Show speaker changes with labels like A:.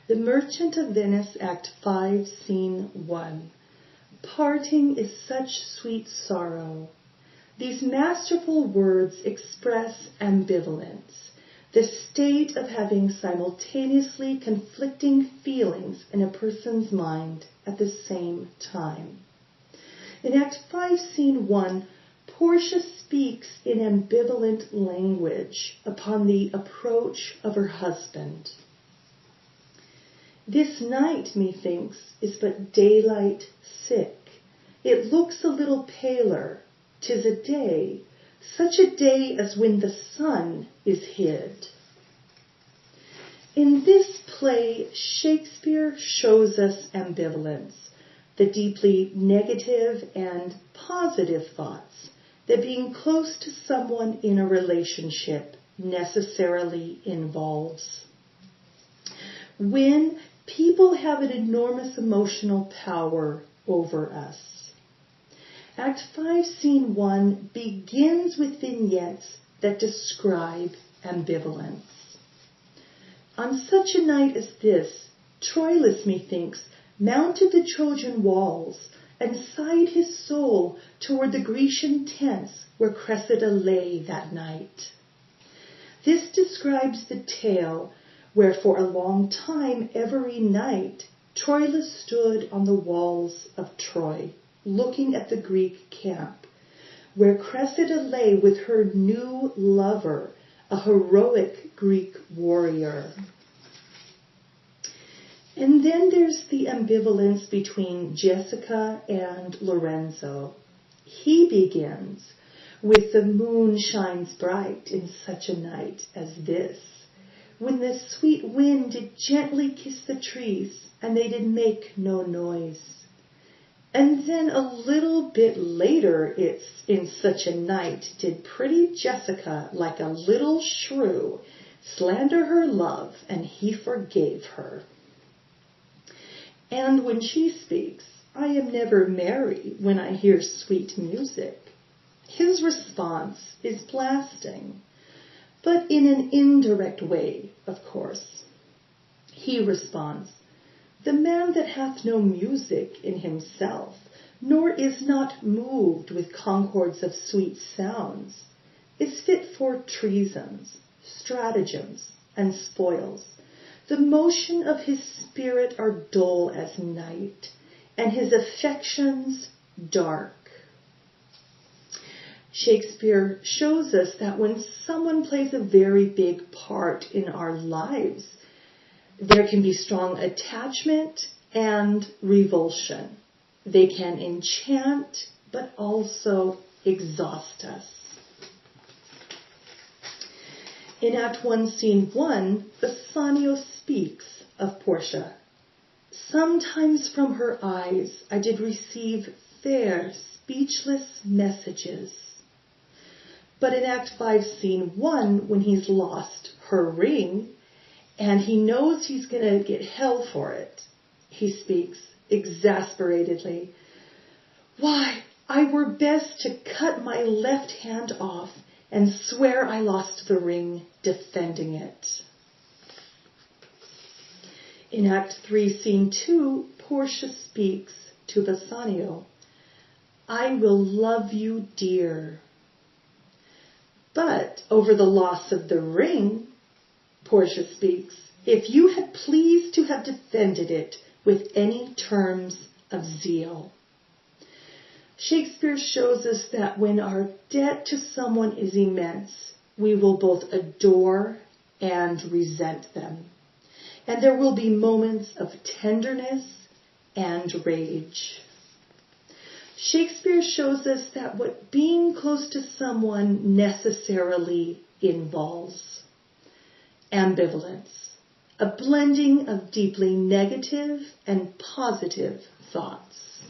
A: The Merchant of Venice, Act 5, Scene 1. Parting is such sweet sorrow. These masterful words express ambivalence, the state of having simultaneously conflicting feelings in a person's mind at the same time. In Act 5, Scene 1, Portia speaks in ambivalent language upon the approach of her husband. This night, methinks, is but daylight sick. It looks a little paler. 'Tis a day, such a day as when the sun is hid. In this play, Shakespeare shows us ambivalence, the deeply negative and positive thoughts that being close to someone in a relationship necessarily involves. When people have an enormous emotional power over us. Act 5, Scene 1 begins with vignettes that describe ambivalence. On such a night as this, Troilus, methinks, mounted the Trojan walls and sighed his soul toward the Grecian tents where Cressida lay that night. This describes the tale where for a long time every night Troilus stood on the walls of Troy, looking at the Greek camp, where Cressida lay with her new lover, a heroic Greek warrior. And then there's the ambivalence between Jessica and Lorenzo. He begins with the moon shines bright in such a night as this, when the sweet wind did gently kiss the trees, and they did make no noise. And then a little bit later, it's in such a night did pretty Jessica, like a little shrew, slander her love, and he forgave her. And when she speaks, I am never merry when I hear sweet music. His response is blasting, but in an indirect way, of course. He responds, the man that hath no music in himself, nor is not moved with concords of sweet sounds, is fit for treasons, stratagems, and spoils. The motion of his spirit are dull as night, and his affections dark. Shakespeare shows us that when someone plays a very big part in our lives, there can be strong attachment and revulsion. They can enchant, but also exhaust us. In Act 1, Scene 1, Bassanio speaks of Portia. Sometimes from her eyes I did receive fair, speechless messages. But in Act 5, Scene 1, when he's lost her ring, and he knows he's going to get hell for it, he speaks exasperatedly. Why, I were best to cut my left hand off and swear I lost the ring defending it. In Act 3, Scene 2, Portia speaks to Bassanio. I will love you dear. But over the loss of the ring, Portia speaks, if you had pleased to have defended it with any terms of zeal. Shakespeare shows us that when our debt to someone is immense, we will both adore and resent them. And there will be moments of tenderness and rage. Shakespeare shows us that what being close to someone necessarily involves. Ambivalence, a blending of deeply negative and positive thoughts.